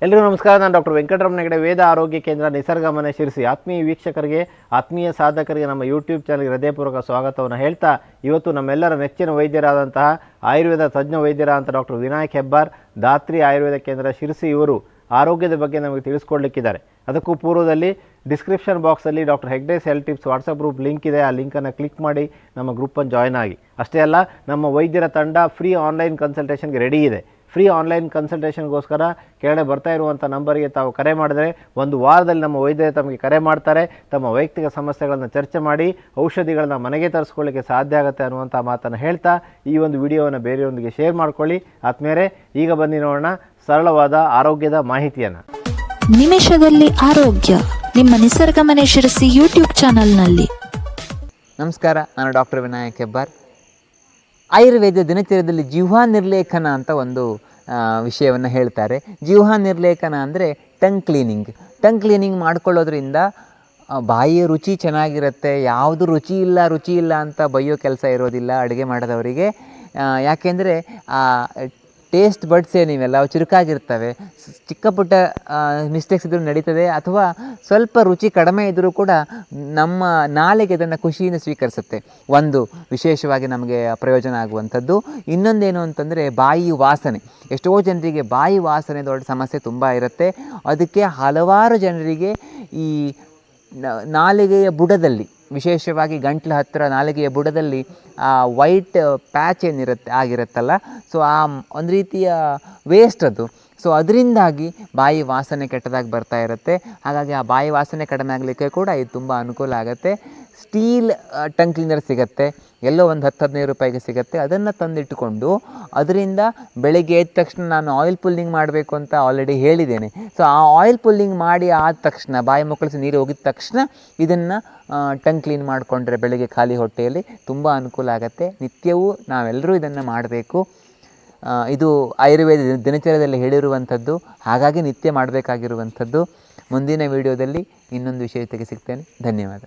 ಎಲ್ಲರಿಗೂ ನಮಸ್ಕಾರ. ನಾನು ಡಾಕ್ಟರ್ ವೆಂಕಟರಮಣ ಹೆಗಡೆ, ವೇದ ಆರೋಗ್ಯ ಕೇಂದ್ರ, ನಿಸರ್ಗ ಮನೆ, ಶಿರ್ಸಿ. ಆತ್ಮೀಯ ವೀಕ್ಷಕರಿಗೆ, ಆತ್ಮೀಯ ಸಾಧಕರಿಗೆ ನಮ್ಮ ಯೂಟ್ಯೂಬ್ ಚಾನಲ್ಗೆ ಹೃದಯಪೂರ್ವಕ ಸ್ವಾಗತವನ್ನು ಹೇಳ್ತಾ, ಇವತ್ತು ನಮ್ಮೆಲ್ಲರ ನೆಚ್ಚಿನ ವೈದ್ಯರಾದಂತಹ ಆಯುರ್ವೇದ ತಜ್ಞ ವೈದ್ಯರಾದಂಥ ಡಾಕ್ಟರ್ ವಿನಾಯಕ್ ಹೆಬ್ಬಾರ್, ಧಾತ್ರಿ ಆಯುರ್ವೇದ ಕೇಂದ್ರ, ಶಿರ್ಸಿ ಇವರು ಆರೋಗ್ಯದ ಬಗ್ಗೆ ನಮಗೆ ತಿಳಿಸ್ಕೊಡ್ಲಿಕ್ಕಿದ್ದಾರೆ. ಅದಕ್ಕೂ ಪೂರ್ವದಲ್ಲಿ ಡಿಸ್ಕ್ರಿಪ್ಷನ್ ಬಾಕ್ಸಲ್ಲಿ doctor Hegde's health tips WhatsApp group link ಇದೆ. ಆ ಲಿಂಕನ್ನು ಕ್ಲಿಕ್ ಮಾಡಿ ನಮ್ಮ ಗ್ರೂಪನ್ನು ಜಾಯ್ನ್ ಆಗಿ. ಅಷ್ಟೇ ಅಲ್ಲ, ನಮ್ಮ ವೈದ್ಯರ ತಂಡ ಫ್ರೀ ಆನ್ಲೈನ್ ಕನ್ಸಲ್ಟೇಷನ್ಗೆ ರೆಡಿ ಇದೆ. ಫ್ರೀ ಆನ್ಲೈನ್ ಕನ್ಸಲ್ಟೇಷನ್ಗೋಸ್ಕರ ಕೆಳಗಡೆ ಬರ್ತಾ ಇರುವಂಥ ನಂಬರಿಗೆ ತಾವು ಕರೆ ಮಾಡಿದರೆ ಒಂದು ವಾರದಲ್ಲಿ ನಮ್ಮ ವೈದ್ಯರು ತಮಗೆ ಕರೆ ಮಾಡ್ತಾರೆ. ತಮ್ಮ ವೈಯಕ್ತಿಕ ಸಮಸ್ಯೆಗಳನ್ನು ಚರ್ಚೆ ಮಾಡಿ ಔಷಧಿಗಳನ್ನ ಮನೆಗೆ ತರಿಸ್ಕೊಳ್ಳಿಕ್ಕೆ ಸಾಧ್ಯ ಆಗುತ್ತೆ ಅನ್ನುವಂಥ ಮಾತನ್ನು ಹೇಳ್ತಾ ಈ ಒಂದು ವಿಡಿಯೋವನ್ನು ಬೇರೆಯವರೊಂದಿಗೆ ಶೇರ್ ಮಾಡ್ಕೊಳ್ಳಿ. ಆದ್ಮೇಲೆ ಈಗ ಬನ್ನಿ ನೋಡೋಣ ಸರಳವಾದ ಆರೋಗ್ಯದ ಮಾಹಿತಿಯನ್ನು. ನಿಮಿಷದಲ್ಲಿ ಆರೋಗ್ಯ, ನಿಮ್ಮ ನಿಸರ್ಗ ಮನೆ ಶಿರಸಿ ಯೂಟ್ಯೂಬ್ ಚಾನಲ್ನಲ್ಲಿ. ನಮಸ್ಕಾರ, ನಾನು ಡಾಕ್ಟರ್ ವಿನಾಯಕ್ ಹೆಬ್ಬಾರ್. ಆಯುರ್ವೇದ ದಿನಚರ್ಯದಲ್ಲಿ ಜಿಹ್ವಾ ನಿರ್ಲೇಖನ ಅಂತ ಒಂದು ವಿಷಯವನ್ನು ಹೇಳ್ತಾರೆ. ಜಿಹ್ವಾ ನಿರ್ಲೇಖನ ಅಂದರೆ ಟಂಗ್ ಕ್ಲೀನಿಂಗ್ ಮಾಡ್ಕೊಳ್ಳೋದ್ರಿಂದ ಬಾಯಿಯ ರುಚಿ ಚೆನ್ನಾಗಿರುತ್ತೆ. ಯಾವುದು ರುಚಿ ಇಲ್ಲ ಅಂತ ಬೈಯೋ ಕೆಲಸ ಇರೋದಿಲ್ಲ ಅಡುಗೆ ಮಾಡೋದವರಿಗೆ. ಯಾಕೆಂದರೆ ಟೇಸ್ಟ್ ಬಡ್ಸೇ ನೀವೆಲ್ಲ ಅವು ಚುರುಕಾಗಿರ್ತವೆ. ಚಿಕ್ಕ ಪುಟ್ಟ ಮಿಸ್ಟೇಕ್ಸ್ ಇದ್ರೂ ನಡೀತದೆ, ಅಥವಾ ಸ್ವಲ್ಪ ರುಚಿ ಕಡಿಮೆ ಇದ್ದರೂ ಕೂಡ ನಮ್ಮ ನಾಲಿಗೆ ಅದನ್ನು ಖುಷಿಯಿಂದ ಸ್ವೀಕರಿಸುತ್ತೆ. ಒಂದು ವಿಶೇಷವಾಗಿ ನಮಗೆ ಪ್ರಯೋಜನ ಆಗುವಂಥದ್ದು. ಇನ್ನೊಂದೇನು ಅಂತಂದರೆ ಬಾಯಿ ವಾಸನೆ. ಎಷ್ಟೋ ಜನರಿಗೆ ಬಾಯಿ ವಾಸನೆ ದೊಡ್ಡ ಸಮಸ್ಯೆ ತುಂಬ ಇರುತ್ತೆ. ಅದಕ್ಕೆ ಹಲವಾರು ಜನರಿಗೆ ಈ ನಾಲಿಗೆಯ ಬುಡದಲ್ಲಿ, ವಿಶೇಷವಾಗಿ ಗಂಟ್ಲ ಹತ್ತಿರ ನಾಲಿಗೆಯ ಬುಡದಲ್ಲಿ ಆ ವೈಟ್ ಪ್ಯಾಚ್ ಆಗಿರುತ್ತಲ್ಲ, ಸೊ ಆ ಒಂದು ರೀತಿಯ ವೇಸ್ಟ್ ಅದು. ಸೊ ಅದರಿಂದಾಗಿ ಬಾಯಿ ವಾಸನೆ ಕೆಟ್ಟದಾಗಿ ಬರ್ತಾ ಇರುತ್ತೆ. ಹಾಗಾಗಿ ಆ ಬಾಯಿ ವಾಸನೆ ಕಡಿಮೆ ಆಗಲಿಕ್ಕೆ ಕೂಡ ಇದು ತುಂಬ ಅನುಕೂಲ ಆಗುತ್ತೆ. ಸ್ಟೀಲ್ ಟಂಗ್ ಕ್ಲೀನರ್ ಸಿಗುತ್ತೆ, ಎಲ್ಲೋ ಒಂದು 10-15 ರೂಪಾಯಿಗೆ ಸಿಗುತ್ತೆ. ಅದನ್ನು ತಂದಿಟ್ಟುಕೊಂಡು ಅದರಿಂದ ಬೆಳಗ್ಗೆ ಎದ್ದ ತಕ್ಷಣ ನಾನು ಆಯಿಲ್ ಪುಲ್ಲಿಂಗ್ ಮಾಡಬೇಕು ಅಂತ ಆಲ್ರೆಡಿ ಹೇಳಿದ್ದೇನೆ. ಸೊ ಆ ಆಯಿಲ್ ಪುಲ್ಲಿಂಗ್ ಮಾಡಿ ಆದ ತಕ್ಷಣ, ಬಾಯಿ ಮುಕ್ಕಳಿಸಿ ನೀರು ಹೋಗಿದ ತಕ್ಷಣ ಇದನ್ನು ಟಂಗ್ ಕ್ಲೀನ್ ಮಾಡಿಕೊಂಡ್ರೆ ಬೆಳಗ್ಗೆ ಖಾಲಿ ಹೊಟ್ಟೆಯಲ್ಲಿ ತುಂಬ ಅನುಕೂಲ ಆಗುತ್ತೆ. ನಿತ್ಯವೂ ನಾವೆಲ್ಲರೂ ಇದನ್ನು ಮಾಡಬೇಕು. ಇದು ಆಯುರ್ವೇದ ದಿನಚರ್ಯದಲ್ಲಿ ಹೇಳಿರುವಂಥದ್ದು, ಹಾಗಾಗಿ ನಿತ್ಯ ಮಾಡಬೇಕಾಗಿರುವಂಥದ್ದು. ಮುಂದಿನ ವಿಡಿಯೋದಲ್ಲಿ ಇನ್ನೊಂದು ವಿಷಯ ತೆಗೆ ಸಿಗ್ತೇನೆ. ಧನ್ಯವಾದ.